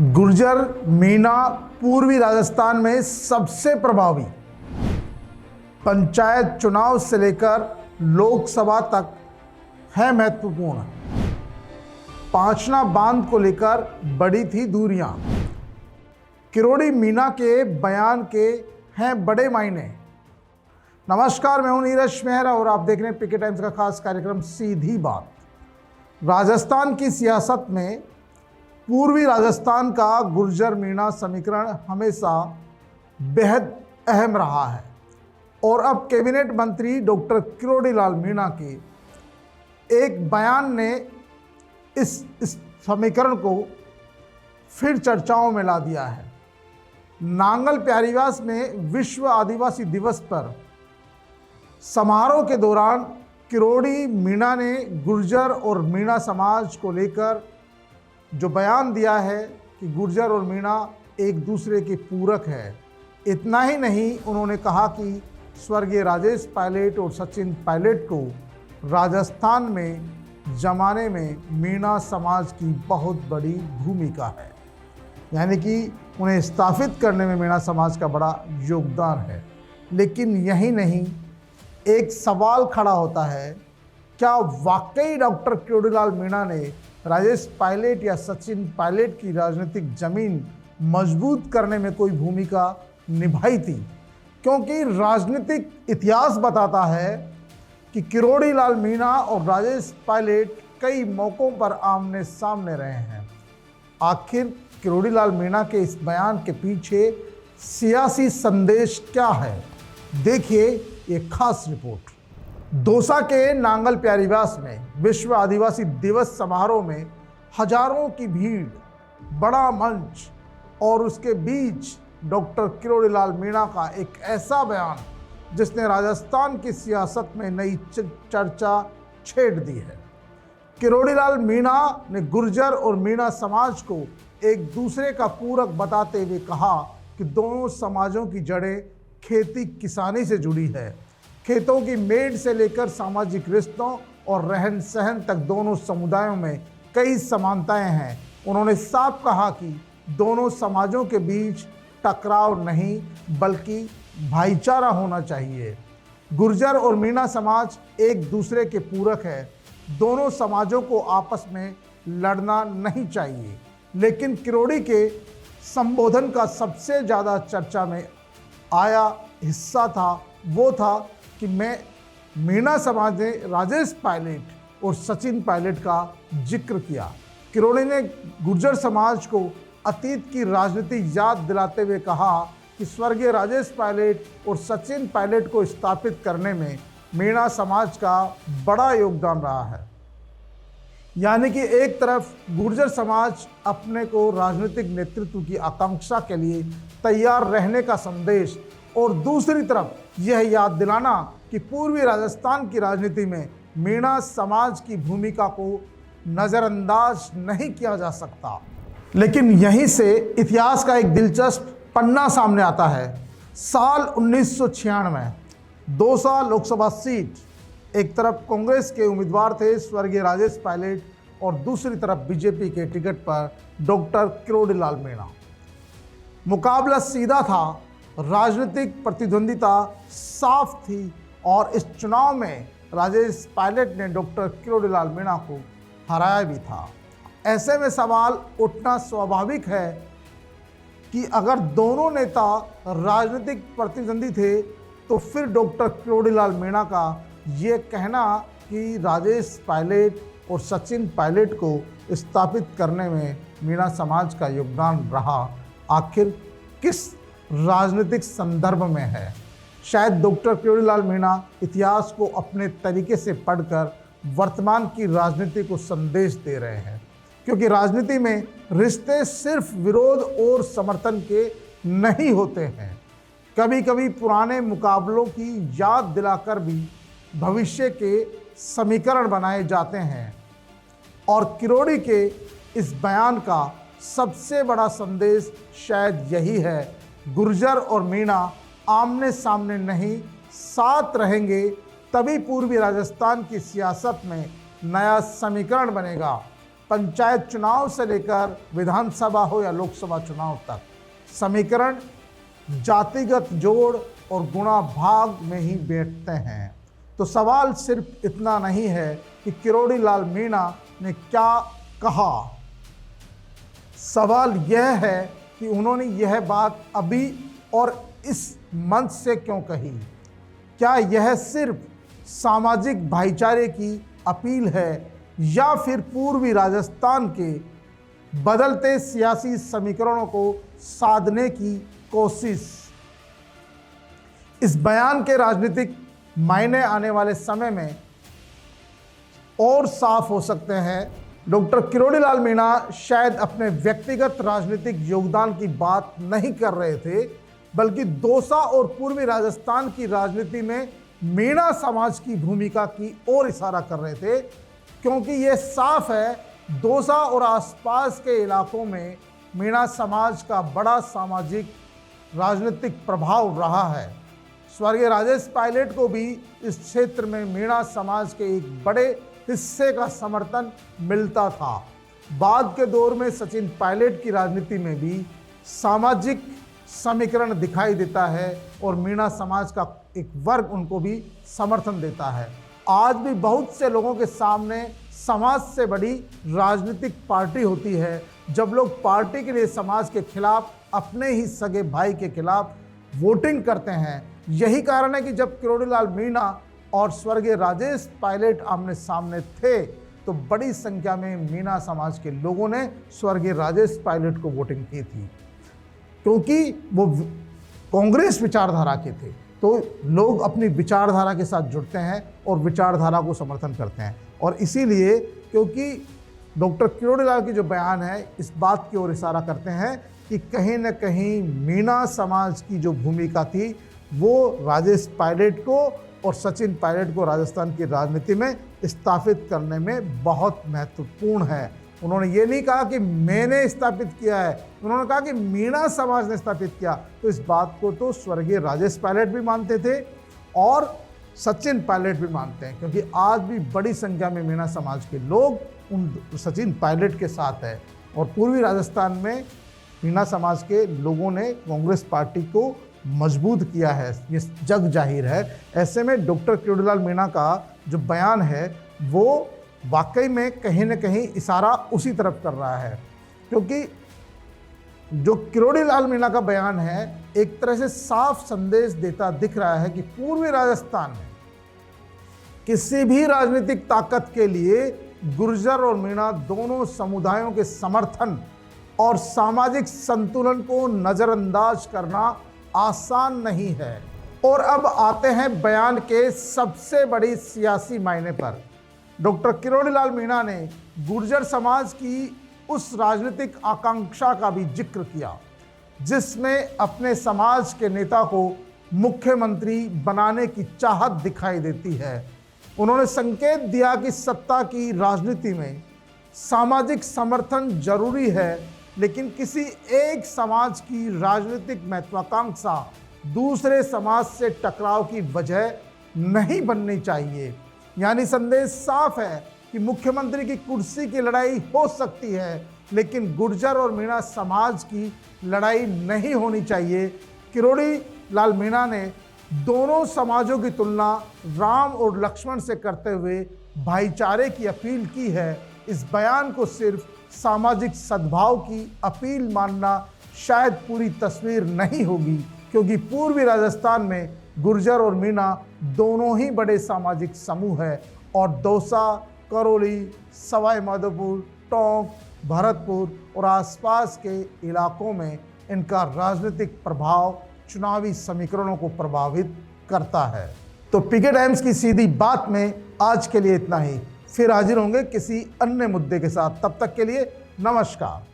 गुर्जर मीणा पूर्वी राजस्थान में सबसे प्रभावी पंचायत चुनाव से लेकर लोकसभा तक है महत्वपूर्ण। पांचना बांध को लेकर बड़ी थी दूरियां। किरोड़ी मीणा के बयान के हैं बड़े मायने। नमस्कार, मैं हूं नीरज मेहरा और आप देख रहे हैं पीके टाइम्स का खास कार्यक्रम सीधी बात। राजस्थान की सियासत में पूर्वी राजस्थान का गुर्जर मीणा समीकरण हमेशा बेहद अहम रहा है और अब कैबिनेट मंत्री डॉक्टर किरोड़ी लाल मीणा के एक बयान ने इस समीकरण को फिर चर्चाओं में ला दिया है। नांगल प्यारीवास में विश्व आदिवासी दिवस पर समारोह के दौरान किरोड़ी मीणा ने गुर्जर और मीणा समाज को लेकर जो बयान दिया है कि गुर्जर और मीणा एक दूसरे के पूरक है। इतना ही नहीं, उन्होंने कहा कि स्वर्गीय राजेश पायलट और सचिन पायलट को राजस्थान में जमाने में मीणा समाज की बहुत बड़ी भूमिका है, यानी कि उन्हें स्थापित करने में मीणा समाज का बड़ा योगदान है। लेकिन यही नहीं, एक सवाल खड़ा होता है, क्या वाकई डॉक्टर किरोड़ी लाल मीणा ने राजेश पायलट या सचिन पायलट की राजनीतिक जमीन मजबूत करने में कोई भूमिका निभाई थी? क्योंकि राजनीतिक इतिहास बताता है कि किरोड़ी लाल मीणा और राजेश पायलट कई मौक़ों पर आमने सामने रहे हैं। आखिर किरोड़ी लाल मीणा के इस बयान के पीछे सियासी संदेश क्या है? देखिए ये खास रिपोर्ट। दौसा के नांगल प्यारीवास में विश्व आदिवासी दिवस समारोह में हजारों की भीड़, बड़ा मंच और उसके बीच डॉक्टर किरोड़ी लाल मीणा का एक ऐसा बयान जिसने राजस्थान की सियासत में नई चर्चा छेड़ दी है। किरोड़ी लाल मीणा ने गुर्जर और मीणा समाज को एक दूसरे का पूरक बताते हुए कहा कि दोनों समाजों की जड़ें खेती किसानी से जुड़ी है। खेतों की मेड़ से लेकर सामाजिक रिश्तों और रहन सहन तक दोनों समुदायों में कई समानताएं हैं। उन्होंने साफ कहा कि दोनों समाजों के बीच टकराव नहीं बल्कि भाईचारा होना चाहिए। गुर्जर और मीणा समाज एक दूसरे के पूरक है। दोनों समाजों को आपस में लड़ना नहीं चाहिए। लेकिन किरोड़ी के संबोधन का सबसे ज़्यादा चर्चा में आया हिस्सा था वो था कि मीणा समाज ने राजेश पायलट और सचिन पायलट का जिक्र किया। किरोड़ी ने गुर्जर समाज को अतीत की राजनीति याद दिलाते हुए कहा कि स्वर्गीय राजेश पायलट और सचिन पायलट को स्थापित करने में मीणा समाज का बड़ा योगदान रहा है। यानी कि एक तरफ गुर्जर समाज अपने को राजनीतिक नेतृत्व की आकांक्षा के लिए तैयार रहने का संदेश और दूसरी तरफ यह याद दिलाना कि पूर्वी राजस्थान की राजनीति में मीणा समाज की भूमिका को नज़रअंदाज नहीं किया जा सकता। लेकिन यहीं से इतिहास का एक दिलचस्प पन्ना सामने आता है। साल 1996 दौसा लोकसभा सीट, एक तरफ कांग्रेस के उम्मीदवार थे स्वर्गीय राजेश पायलट और दूसरी तरफ बीजेपी के टिकट पर डॉक्टर किरोड़ी लाल मीणा। मुकाबला सीधा था, राजनीतिक प्रतिद्वंदिता साफ थी और इस चुनाव में राजेश पायलट ने डॉक्टर किरोड़ी लाल मीणा को हराया भी था। ऐसे में सवाल उठना स्वाभाविक है कि अगर दोनों नेता राजनीतिक प्रतिद्वंदी थे तो फिर डॉक्टर किरोड़ी लाल मीणा का ये कहना कि राजेश पायलट और सचिन पायलट को स्थापित करने में मीणा समाज का योगदान रहा, आखिर किस राजनीतिक संदर्भ में है? शायद डॉक्टर किरोड़ी लाल मीणा इतिहास को अपने तरीके से पढ़कर वर्तमान की राजनीति को संदेश दे रहे हैं, क्योंकि राजनीति में रिश्ते सिर्फ विरोध और समर्थन के नहीं होते हैं। कभी कभी पुराने मुकाबलों की याद दिलाकर भी भविष्य के समीकरण बनाए जाते हैं। और किरोड़ी के इस बयान का सबसे बड़ा संदेश शायद यही है, गुर्जर और मीणा आमने सामने नहीं, साथ रहेंगे तभी पूर्वी राजस्थान की सियासत में नया समीकरण बनेगा। पंचायत चुनाव से लेकर विधानसभा हो या लोकसभा चुनाव तक समीकरण जातिगत जोड़ और गुणा भाग में ही बैठते हैं। तो सवाल सिर्फ इतना नहीं है कि किरोड़ी लाल मीणा ने क्या कहा, सवाल यह है कि उन्होंने यह बात अभी और इस मंच से क्यों कही। क्या यह सिर्फ सामाजिक भाईचारे की अपील है या फिर पूर्वी राजस्थान के बदलते सियासी समीकरणों को साधने की कोशिश। इस बयान के राजनीतिक मायने आने वाले समय में और साफ हो सकते हैं। डॉक्टर किरोड़ी लाल मीणा शायद अपने व्यक्तिगत राजनीतिक योगदान की बात नहीं कर रहे थे, बल्कि दौसा और पूर्वी राजस्थान की राजनीति में मीणा समाज की भूमिका की ओर इशारा कर रहे थे, क्योंकि यह साफ है दौसा और आसपास के इलाकों में मीणा समाज का बड़ा सामाजिक राजनीतिक प्रभाव रहा है। स्वर्गीय राजेश पायलट को भी इस क्षेत्र में मीणा समाज के एक बड़े हिस्से का समर्थन मिलता था। बाद के दौर में सचिन पायलट की राजनीति में भी सामाजिक समीकरण दिखाई देता है और मीणा समाज का एक वर्ग उनको भी समर्थन देता है। आज भी बहुत से लोगों के सामने समाज से बड़ी राजनीतिक पार्टी होती है। जब लोग पार्टी के लिए समाज के खिलाफ, अपने ही सगे भाई के खिलाफ वोटिंग करते हैं। यही कारण है कि जब किरोड़ी लाल मीणा और स्वर्गीय राजेश पायलट आमने सामने थे तो बड़ी संख्या में मीणा समाज के लोगों ने स्वर्गीय राजेश पायलट को वोटिंग की थी, क्योंकि वो कांग्रेस विचारधारा के थे। तो लोग अपनी विचारधारा के साथ जुड़ते हैं और विचारधारा को समर्थन करते हैं। और इसीलिए क्योंकि डॉक्टर किरोड़ी लाल की जो बयान है इस बात की ओर इशारा करते हैं कि कहीं न कहीं मीणा समाज की जो भूमिका थी वो राजेश पायलट को और सचिन पायलट को राजस्थान की राजनीति में स्थापित करने में बहुत महत्वपूर्ण है। उन्होंने ये नहीं कहा कि मैंने स्थापित किया है, उन्होंने कहा कि मीणा समाज ने स्थापित किया। तो इस बात को तो स्वर्गीय राजेश पायलट भी मानते थे और सचिन पायलट भी मानते हैं, क्योंकि आज भी बड़ी संख्या में मीणा समाज के लोग उन सचिन पायलट के साथ है। और पूर्वी राजस्थान में मीणा समाज के लोगों ने कांग्रेस पार्टी को मजबूत किया है, ये जग जाहिर है। ऐसे में डॉक्टर किरोड़ी लाल मीणा का जो बयान है वो वाकई में कहीं न कहीं इशारा उसी तरफ कर रहा है, क्योंकि जो किरोड़ी लाल मीणा का बयान है एक तरह से साफ संदेश देता दिख रहा है कि पूर्वी राजस्थान में किसी भी राजनीतिक ताकत के लिए गुर्जर और मीणा दोनों समुदायों के समर्थन और सामाजिक संतुलन को नज़रअंदाज करना आसान नहीं है। और अब आते हैं बयान के सबसे बड़ी सियासी मायने पर। डॉक्टर किरोड़ी लाल मीणा ने गुर्जर समाज की उस राजनीतिक आकांक्षा का भी जिक्र किया जिसमें अपने समाज के नेता को मुख्यमंत्री बनाने की चाहत दिखाई देती है। उन्होंने संकेत दिया कि सत्ता की राजनीति में सामाजिक समर्थन जरूरी है, लेकिन किसी एक समाज की राजनीतिक महत्वाकांक्षा दूसरे समाज से टकराव की वजह नहीं बननी चाहिए। यानी संदेश साफ है कि मुख्यमंत्री की कुर्सी की लड़ाई हो सकती है, लेकिन गुर्जर और मीणा समाज की लड़ाई नहीं होनी चाहिए। किरोड़ी लाल मीणा ने दोनों समाजों की तुलना राम और लक्ष्मण से करते हुए भाईचारे की अपील की है। इस बयान को सिर्फ सामाजिक सद्भाव की अपील मानना शायद पूरी तस्वीर नहीं होगी, क्योंकि पूर्वी राजस्थान में गुर्जर और मीणा दोनों ही बड़े सामाजिक समूह है और दौसा, करौली, सवाई माधोपुर, टोंक, भरतपुर और आसपास के इलाकों में इनका राजनीतिक प्रभाव चुनावी समीकरणों को प्रभावित करता है। तो पीके टाइम्स की सीधी बात में आज के लिए इतना ही। फिर हाजिर होंगे किसी अन्य मुद्दे के साथ। तब तक के लिए नमस्कार।